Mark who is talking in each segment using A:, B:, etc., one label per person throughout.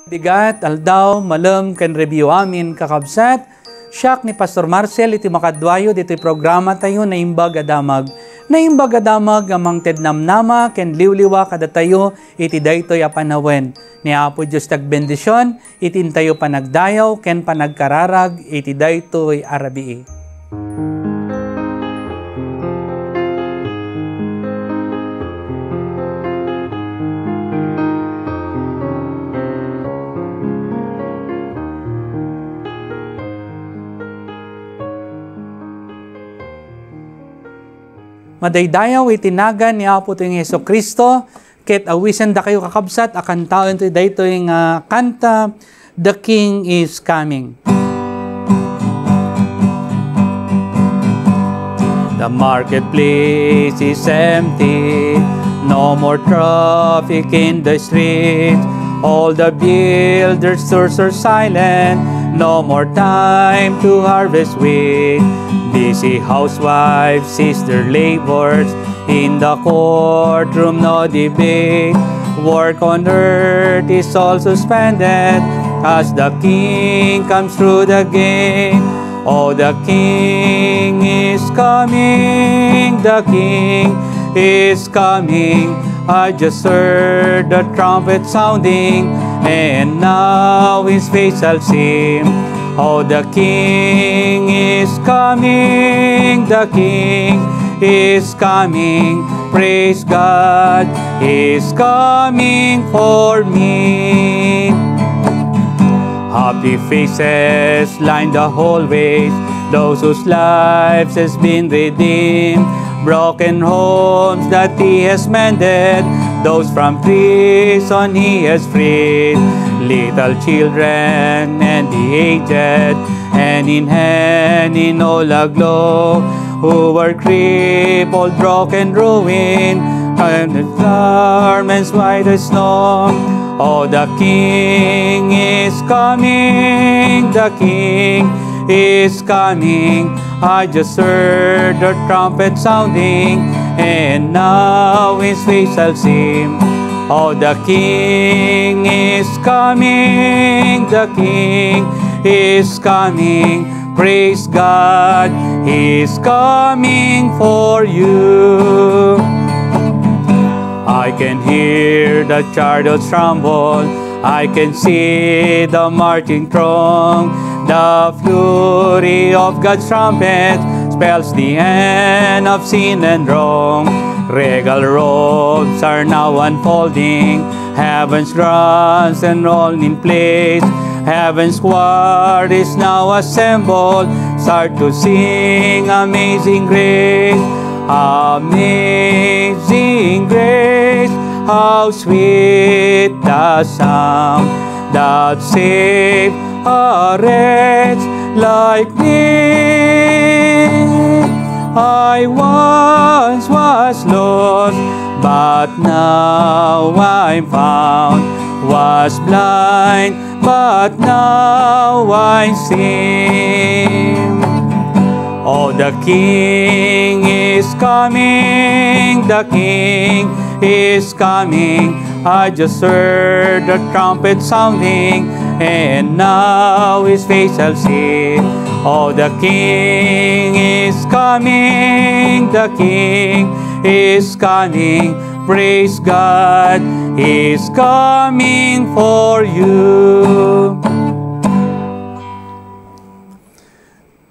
A: Bigat, aldaw, malam, kan review amin kakabsat. Siyak ni Pastor Marcel iti makadwayo dito'y programa tayo na imbag adamag. Na imbag adamag amang tednamnama ken liwliwa kada tayo iti daytoy a panawen. Ni Apo Dios tagbendisyon itin tayo panagdayaw ken panagkararag iti daytoy arabii. Madaydayaw itinagan ni Apo ting Heso Kristo, ket awisan da kayo kakabsat, akan taon ito dayto yung kanta, The King is Coming. The marketplace is empty, no more traffic in the streets, all the builders' stores are silent, no more time to harvest wheat. Busy housewives cease their labors, in the courtroom no debate. Work on earth is all suspended as the King comes through the gate. Oh, the King is coming, the King is coming. I just heard the trumpet sounding, and now his face I'll see. Oh, the King is coming, the King is coming. Praise God, He's coming for me. Happy faces line the hallways, those whose lives has been redeemed. Broken homes that He has mended, those from prison He has freed. Little children and the aged, hand in hand in all aglow, who were crippled, broken, ruined, and the garments white as snow. Oh, the King is coming, the King is coming. I just heard the trumpet sounding, and now his face I'll see. Oh, the King is coming, the King is coming. Praise God, He's coming for you. I can hear the chariots rumble, I can see the marching throng. The fury of God's trumpet spells the end of sin and wrong. Regal robes are now unfolding, heaven's grounds and all in place. Heaven's choir is now assembled, start to sing Amazing Grace. Amazing Grace, how sweet the sound that saved a wretch like me. I once was lost, but now I'm found. Was blind, but now I see. Oh, the King is coming, the King is coming. I just heard the trumpet sounding, and now his face I'll see. Oh, the King is coming, the King is coming. Praise God, He's coming for you.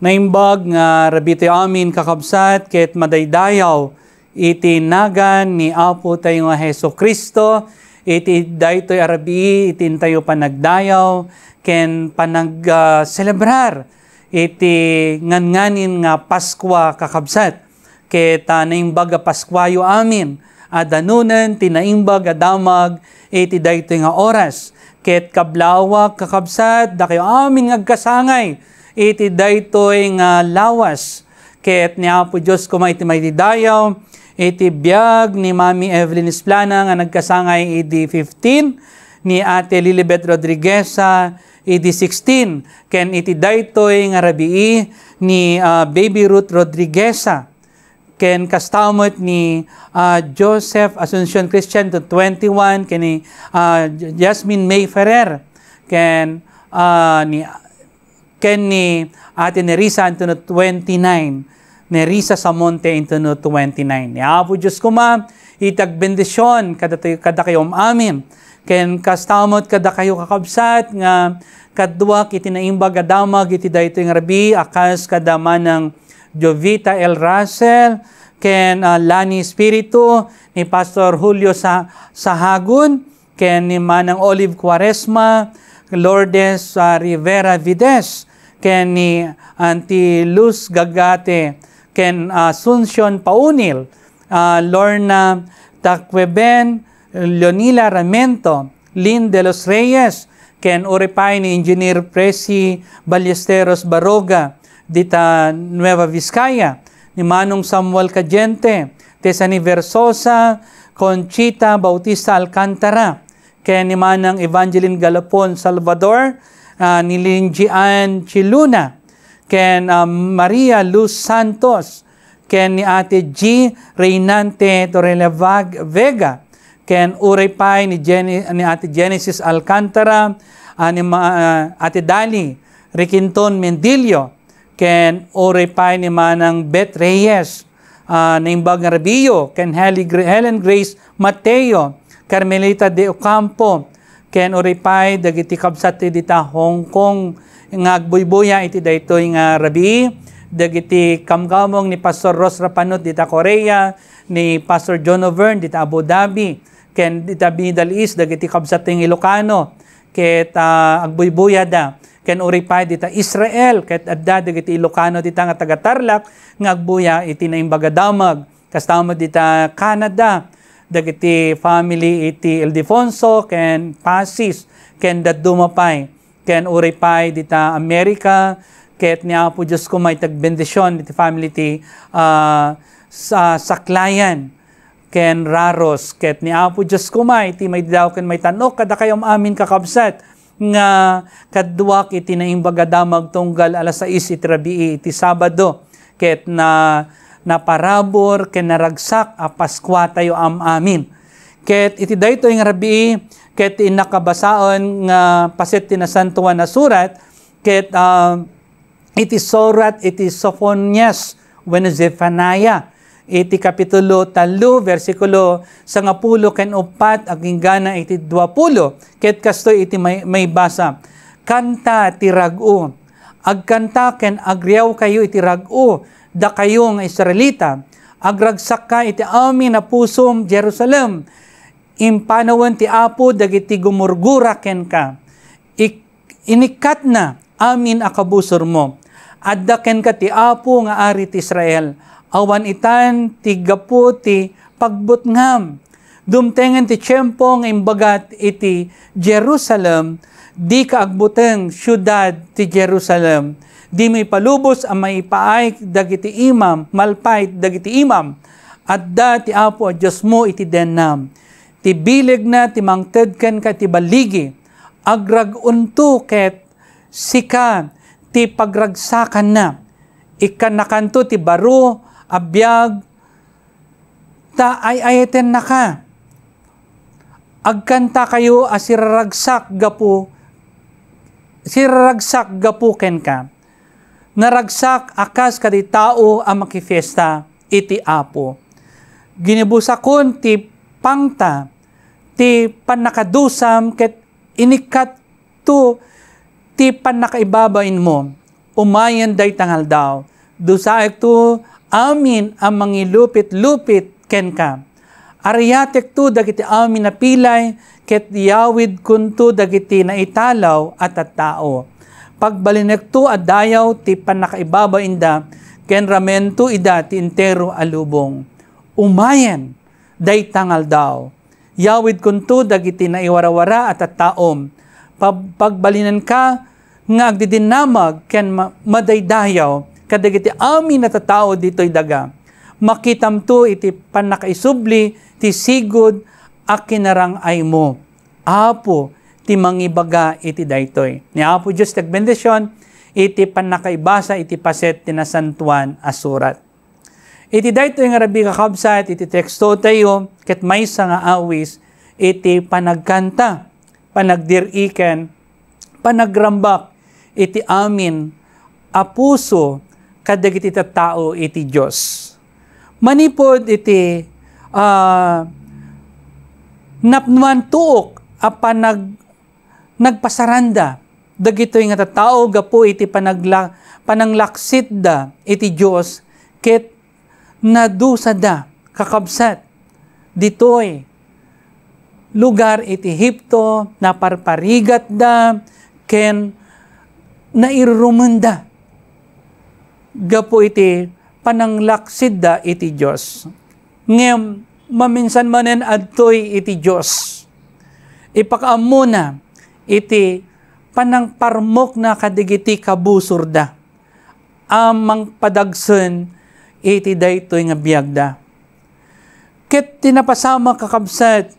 A: Naimbag nga rabiti amin kakabsat ket madaydayaw iti nagan ni Apo tayo nga Heso Kristo, iti daytoy arabii itin tayo panagdayaw ken panag-celebrar iti nganganin nga Paskwa kakabsat. Ket naimbag a Paskwayo amin, adanunen tinaimbag adamag iti daytoy nga oras. Ket kablawak kakabsat da kayo amin ngagkasangay iti daytoy nga lawas. Ket ni Apo Dios kuma iti maydidayaw iti biag ni Mami Evelyn Esplana nga nagkasangay iti 15, ni Ate Lilibet Rodrigueza iti 16, ken iti daytoy nga rabii ni Baby Ruth Rodrigueza. ken kastamot ni Joseph Asuncion Christian to 21, ken ni Jasmine May Ferrer ken ni Ate Nerissa into no 29, Nerissa sa Monte into no 29. Ni Apo Diyos kuma, itag bendisyon kada kayo amin. Ken kastamot kada kayo kakabsat nga kadwa iti naimbag adamag iti dayto yung rabi akas kada manang Jovita L. Russell ken Lani Espiritu ni Pastor Julio Sahagun ken ni manang Olive Quaresma, Lourdes Rivera Vides ken ni Auntie Luz Gagate ken Asuncion Paunil, Lorna Takweben, Leonila Ramento, Lynn de los Reyes, ken uripay ni Engineer Presi Ballesteros Baroga, dita Nueva Vizcaya, ni Manong Samuel Cadiente, Tesani Versosa, Conchita Bautista Alcantara, ken ni Manang Evangeline Galapon Salvador, ni Linjian Chiluna, ken Maria Luz Santos, ken ni Ate G. Reynante Torrella Vega, ken uripay ni Ate Genesis Alcantara, ni Ate Dali Riquinton Mendillo, ken uripay ni Manang Beth Reyes, naimbag nga Rabio, ken Helen Grace Mateo, Carmelita de Ocampo, ken uripay dagiti kabsat dita Hong Kong nga agbuybuya iti daytoy nga Rabi, dagiti kamkamong ni Pastor Ros Rapanot dita Korea, ni Pastor John Overn dita Abu Dhabi, ken dita Middle East dagiti kabsat ng Ilocano, ket agbuybuya da, ken uripay dita Israel, ket adda dagiti Ilocano dita nga taga-Tarlac nga agbuya iti naimbagadamag, kasama dita Canada, dagiti family iti Ildefonso ken Pasis, ken dadumapay, ken uripay dita Amerika, ket ni Apo Diyos ko may tagbendisyon iti family ti sa Saklayan, ken Raros, ket ni Apo Diyos ko may daw ken may tanok kada kayong amin kakabsat nga kadwak iti naimbagadamag tunggal alas 6 iti Rabii iti Sabado, ket naparabor ken naragsak a Paskwa tayo amin. Ket iti dayto yung Rabii ket inakabasaon nga paset ti nasantuan na surat, ket iti surat iti Sophonias wenno Zephaniah iti kapitulo 3 versikulo 10 ken 4 aging gana iti 20, ket kastoy iti may basa, kanta ti rag-o, agkanta ken agriaw kayo iti rag-o, da kayo nga Israelita, agragsak ka iti amin na pusom Jerusalem, impanawan ti Apo dagiti gumurgura ken ka, inikat na amin akabusor mo, adda ken ka ti Apo nga ari ti Israel, awan itan ti gapu ti pagbutngam. Dumtengan ti tiyempo nga imbagat iti Jerusalem, di kaagbuteng syudad ti Jerusalem. Di may palubos ang may paay dagiti imam, malpay dagiti imam. Adda ti Apo Diyos mo iti denam. Ti bilig na ti mangtedken ka ti baligi. Agragunto ket sika ti pagragsakan na. Ikan nakanto ti baro, abiyag, ta ay-ayaten na ka. Agkanta kayo siraragsak gapu ken ka. Naragsak akas kadi tao ang makifiesta iti Apo. Ginibusakon ti pangta, ti panakadusam ket inikat to ti panakaibabain mo. Umayan day tangal daw. Dusaek to amin ang mangilupit-lupit ken ka. Ariyatek to dagiti amin na pilay, ket yawid kunto dagiti na italaw at tao. Pagbalinek to adayaw ti panakaibaba inda, ken ramento ida ti entero alubong. Umayan, day tangal daw. Yawid kunto dagiti na iwarawara at taom. Pagbalinan ka, nga agdidinamag ken madaydayaw, kadagiti amin na tatao dito'y daga. Makitam to iti panakaisubli, ti sigod a kinarangay mo. Apo, ti mangibaga iti daytoy. Ni Apo Diyos tagbendisyon, iti panakaibasa iti paset ti nasantuan asurat. Iti daytoy nga rabi kakabsat, iti teksto tayo, ket maysa nga awis, iti panagkanta, panagdiriken, panagrambak iti amin a puso kadagiti tattao iti Dios. Manipod iti napnuan tuok a nagpasaranda dagitoy nga tattao gapu iti pananglaksit da iti Dios ket nadusa da kakabsat ditoy lugar iti Ehipto naparparigat da ken nairumenda gapo iti pananglaksid da iti Diyos. Ngem, maminsan manen adtoy iti Diyos. Ipakaamuna iti panangparmok na kadigiti kabusur da. Amang padagsen iti daytoy nga biyagda. Ket tinapasama kakabsat,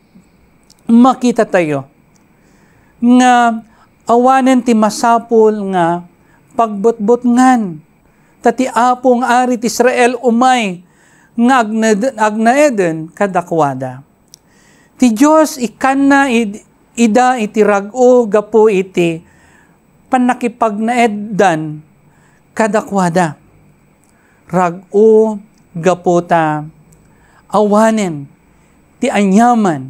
A: makita tayo nga awanen ti masapul nga pagbutbutngan tati apong arit Israel umay nga agnaeden kadakwada. Ti Diyos ikanna ida iti rag-o gapo iti panakipagnaedan kadakwada. Rag-o gapo ta awanen ti anyaman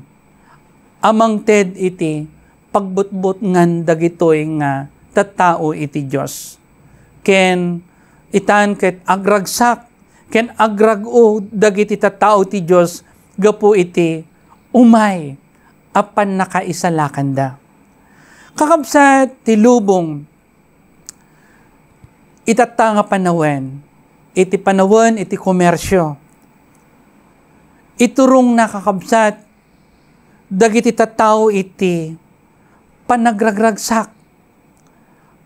A: amang ted iti pagbutbut ngan dagitoy nga tattao iti Diyos. Ken itan ket agragsak, ken agrago dagiti tattao ti Diyos gapu iti umay apan nakaisalakan da. Kakabsat ti lubong itatta nga panawen, iti panawen iti komersyo. Iturong nakakabsat dagiti tattao iti panagragragsak.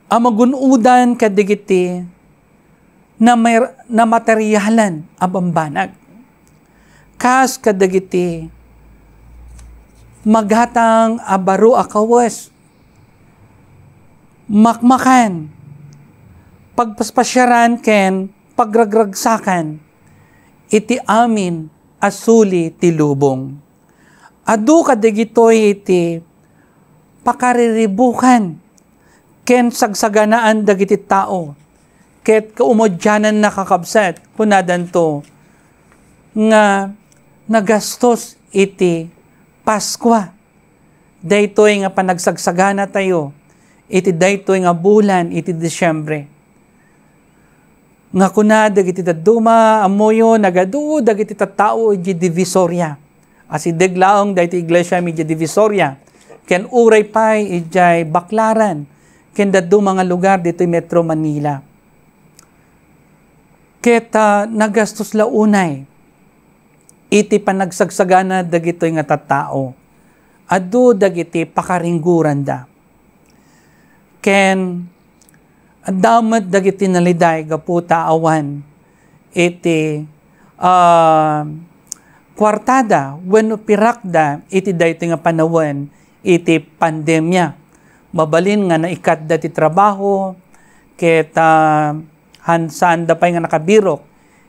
A: Amagunudan kadigiti na materyalan abambanag. Kas kadagiti maghatang abaro akawas. Makmakan. Pagpaspasyaran ken pagragragsakan. Iti amin asuli ti lubong. Adu kadagitoy iti pakariribukan ken sagsaganaan dagiti tao. Ket kaumodyanan nakakabsat, punadan to, nga nagastos iti Paskwa. Daytoy nga panagsagsagana tayo, iti daytoy nga bulan, iti Disyembre. Nga kuna, dagiti daduma, amoyo, nagadu, dagiti tattao, iti Divisoria. Asi deglaong daytoy iglesia, iti Divisoria. Ken uray pay, iti Baklaran. Ken daduma nga lugar, dito'y Metro Manila. Ket nagastos launay iti panagsagsagana dagitoy nga tattao. Adu dagiti pakaringguran da. Ken damet dagiti naliday gaputa awan iti kwartada wenno pirakda iti daytoy nga panawen iti pandemya. Mabalin nga naikat da ti trabaho ket saan da pay nga nakabirok,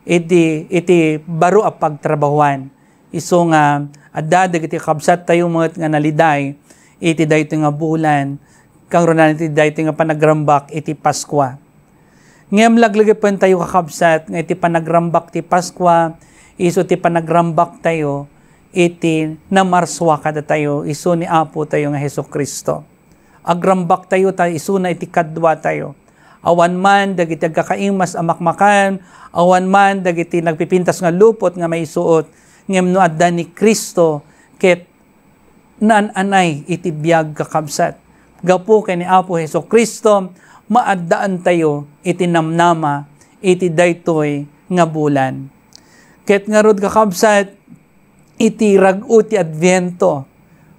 A: iti baro a pagtrabahuan. Iso nga, adadag iti kabsat tayo mga nga naliday, iti dayto nga bulan, kang ronan iti dayto nga panagrambak, iti Paskwa. Ngayam laglagay tayo kakabsat, nga iti panagrambak ti Paskwa, iso ti panagrambak tayo, iti namarswa kada tayo, iso ni Apo tayo nga Hesus Kristo. Agrambak tayo, iso na iti kadwa tayo. Awan man dagiti agkakaimas amakmakan, awan man dagiti nagpipintas nga lupot nga may suot, ngem no adda ni Kristo ket naan-anay iti biag kakabsat. Gapu ken ni Apo Hesus Kristo maaddaan tayo iti namnama iti daytoy nga bulan. Ket ngarud kakabsat iti rag-o ti Advento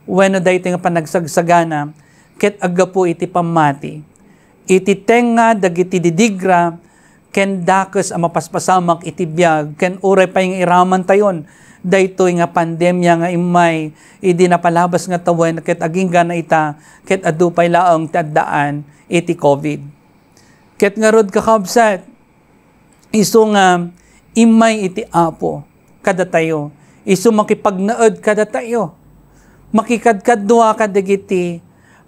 A: wenno daytoy nga panagsagsagana ket aggapu iti pamati. Iti tenga dagiti didigra ken dakes a mapaspasamak iti biag ken uray pay nga iraman tayon daytoy nga pandemya nga imay idi napalabas nga tawen ket agingga na ita ket adu pay laeng ti addaan iti COVID. Ket ngarud kakabsat isu nga imay iti Apo kada tayo, isu makipagnaed kada tayo, makikadkadwa kadagiti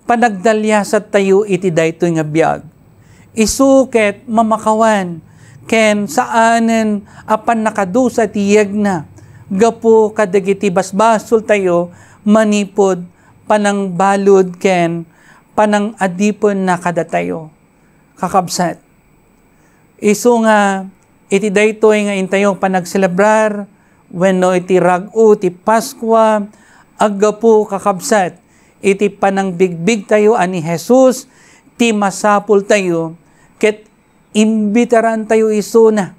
A: panagdalyasat tayo iti daytoy nga biag. Isuket mamakawan, ken saanen apan nakadusa ti yegna, gapo kadagiti basbasol tayo, manipod, panang balod ken panang adipon na kada tayo. Kakabsat. Isu nga, iti daytoy nga intayong panagselebrar, wenno iti rag-o, iti Paskwa, aggapo kakabsat, iti panang bigbig tayo ani Jesus, ti masapul tayo, ket imbitaran tayo isu na,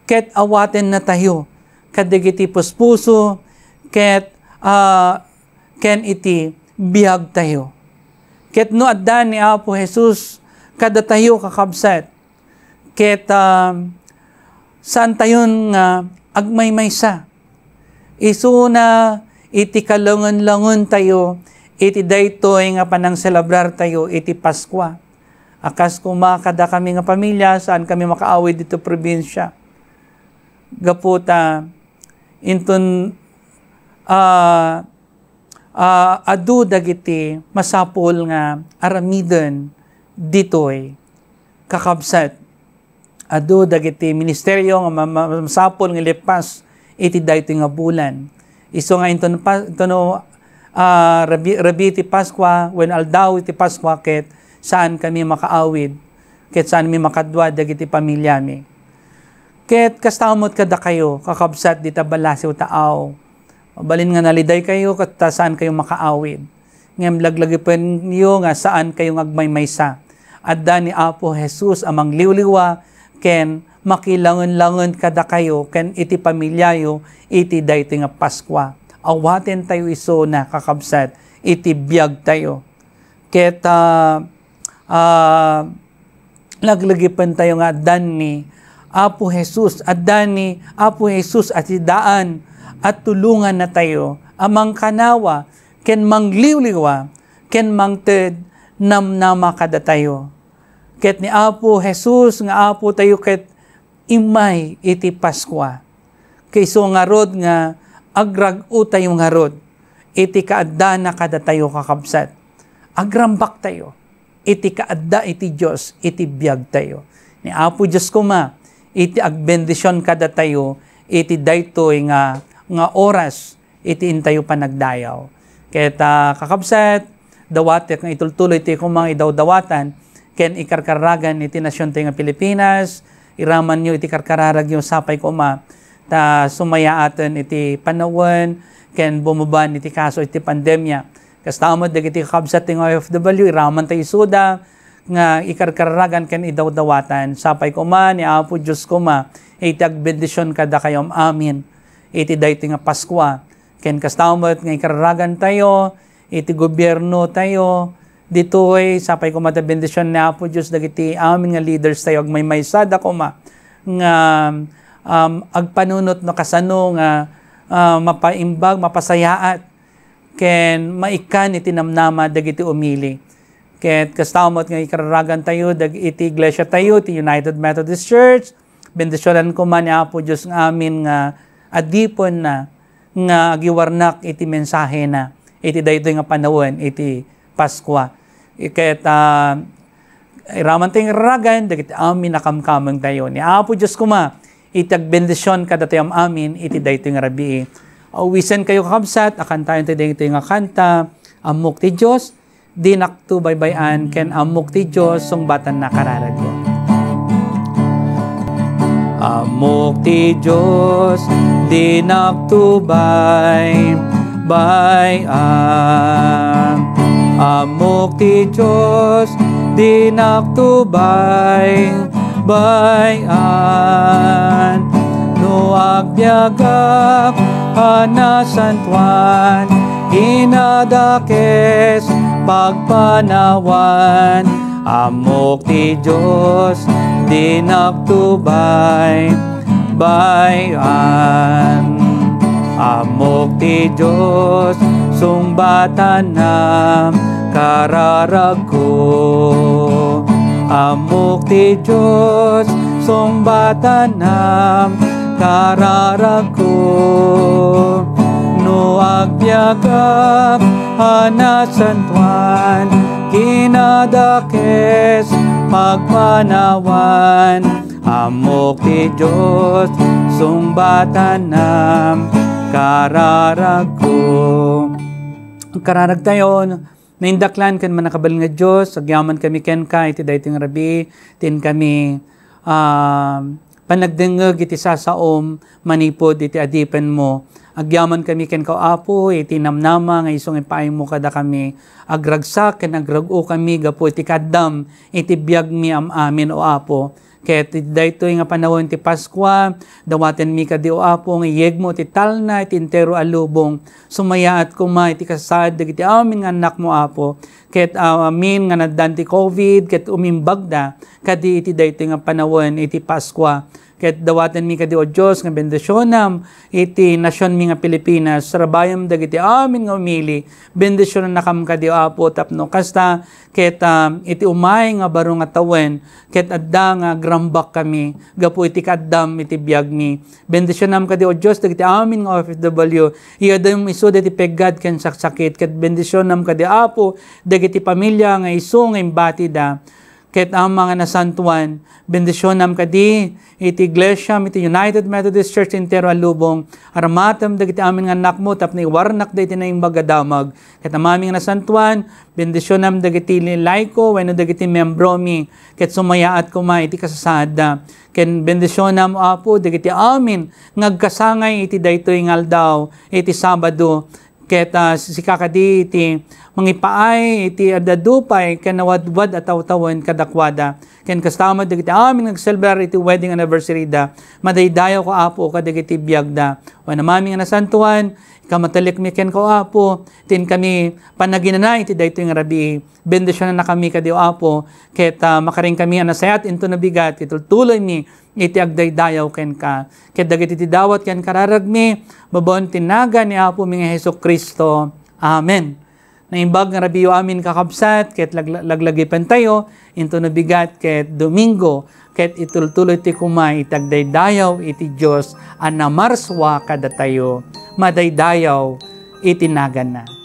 A: ket awaten na tayo, kadagiti puspuso, ket ken iti biyag tayo. Ket no adda ni Apo Jesus, kada tayo kakabsat, ket saan tayon nga agmaymaysa. Isu na iti kalungon-lungon tayo, iti daytoy nga panang selebrar tayo, iti Paskwa. Akas kumakada kami nga pamilya, saan kami makaawid dito probinsya. Gaputa, inton adu dagiti masapol nga aramiden ditoy kakabsat. Adu dagiti ministeryo nga masapol nga lepas iti daytoy nga bulan. Isu nga inton rabi iti Paskwa, when aldaw iti Paskwa, ket saan kami makaawid, ket saan mi makadwa dagiti pamilyami. Ket kastamot kada kayo kakabsat dita balasiw taaw. Balin nga naliday kayo, kat saan kayo makaawid. Ngem laglagi pa niyo nga saan kayo agmaymaysa. Adda ni Apo Jesus amang liwliwa, ken makilangon-langon kada kayo, ken iti pamilyayo, iti daytoy nga Paskwa. Awaten tayo iso na kakabsat, iti biyag tayo. Ket laglagipan tayo nga addan ni Apo Jesus, addan ni Apo Jesus at idaan, at tulungan na tayo, amang kanawa, ken mangliwliwa, ken mangted, namnama kada tayo. Ket ni Apo Jesus, nga Apo tayo ket imay iti Paskwa. Kayso nga rod nga, agrag-o tayo nga rod, iti kaadda na kada tayo kakabsat. Agrambak tayo, iti kaadda iti Diyos, iti biyag tayo. Ni Apo Diyos kuma, iti agbendisyon kada tayo, iti daytoy nga oras, iti intayo panagdayaw. Kaya kakabsat, dawatek nga itultuloy iti kumang idawdawatan, ken ikarkaragan iti nasyon tayo nga Pilipinas, iraman nyo iti karkararag yung sapay kuma, ta sumaya atin iti panawan, ken bumuban iti kaso iti pandemya. Kastamod dagiti kakabsat ng OFW, iraman tayo suda, nga ikarkaragan ken idawdawatan, sapay kuma, ni Apo Diyos kuma, iti agbendisyon kada kayom amin. Iti daytoy nga Paskwa, ken kastamot nga ikararagan tayo, iti gobyerno tayo, ditoy sapay kumata bendisyon na Apo Diyos dagiti amin nga leaders tayo, agmaymaysada kuma, nga agpanunot no kasano nga mapaimbag, mapasayaat, ken maikan iti namnama dagiti umili. Ket kastamot nga ikararagan tayo, iti iglesia tayo, iti United Methodist Church, bendisyonan kuma ni Apo Diyos nga amin nga adipon na nga agiwarnak iti mensahe na iti daytoy nga panahon iti Paskwa. Ket iraman tayong raragan dagiti amin nakamkameng tayo. Ni Apo Diyos kuma, iti agbendisyon kada tayong amin iti daytoy nga rabii. Awisen kayo kakabsat, akan tayo daytoy nga kanta, amok ti Diyos, dinakto baybayan, ken amok ti Diyos, sungbatan na kararagyo. Amok ti Diyos, dinaktubay, bayan. Amok ti Diyos, dinaktubay, bayan. No agbyagak, anasantuan, inadakes, pagpanawan. Amok ti Diyos, dinaktubay, bayan. Amok ti Diyos, sungbatan na kararag ko. Amok ti Diyos, sungbatan na kararag ko. No agbyagak, anasantuan, kinadakes, magpanawan, amok ti Diyos, sumbatan nam, kararag ko. Kararag tayo, naindaklan kan man nakabal nga Diyos, agyaman kami ken ka, iti dayting rabi, tin kami panagdengeg iti sasaom, manipod iti adipen mo, agyaman kami ken ka Apo, iti namnama, nga isong ipaay mo kada kami, agragsak, ken agrago kami, gapo iti kaddam, iti biyag mi amin o Apo, ket dayto nga panahon ti Paskwa, dawaten mi kadi o Apo, nga yeg mo ti talna, iti entero alubong, sumayaat kuma iti kasad, iti amin nga anak mo Apo, ket amin nga naddan ti COVID, ket umimbagda, kadi iti dayto nga panahon iti Paskwa, ket dawaten mi kadi o Diyos, nga bendisyonam, iti nasyon mi nga Pilipinas, sarabayam dagiti amin nga umili, bendisyonan nakam kadi o Apo, tapno kasta, ket iti umay nga baro nga tawen, ket adda nga grambak kami, gapu iti kaddam iti biyag mi, bendisyonam kadi o Diyos, dagiti amin nga OFW, iyadam iso dati peggad ken saksakit, ket bendisyonam kadi Apo, dagiti pamilya nga iso nga imbati da, ket ang mga nasantuan, bendisyonam kadi, iti Iglesia, iti United Methodist Church entero alubong, aramatam dagiti amin nga anak mo, tapno iwarnak da iti na yung bagadamag, ket amaming nasantuan, bendisyonam dagiti laiko, wano dagiti membro mi, ket sumayaat kuma iti kasasada, ken bendisyonam Apo, dagiti amin, ngagkasangay iti daytoy nga aldaw, iti Sabado, ket sikakadi iti mangipaay iti adadupay ken nawadwad at tawtawan kadakwada ken kastamad dagiti amin nag-celebrate iti wedding anniversary da madaydayo ko Apo kadagiti biyag da wenno mami nga nasantuan kamatalik mi ken ko Apo tin kami panaginana iti daytoy nga rabi bendisyonan na kami kadi o Apo ket makaring kami anasayat into nabigat itultuloy mi iti agdaydayaw ken ka ket dagiti ti dawat ken kararag mi babon tinaga ni Apo mi nga Hesukristo. Amen. Naimbag nga rabiyo amin kakabsat, ket laglagipan tayo, into nabigat, ket Domingo, ket itultuloy ti kumay, itagdaydayaw iti Diyos, anamarswa kada tayo, madaydayaw itinagan na.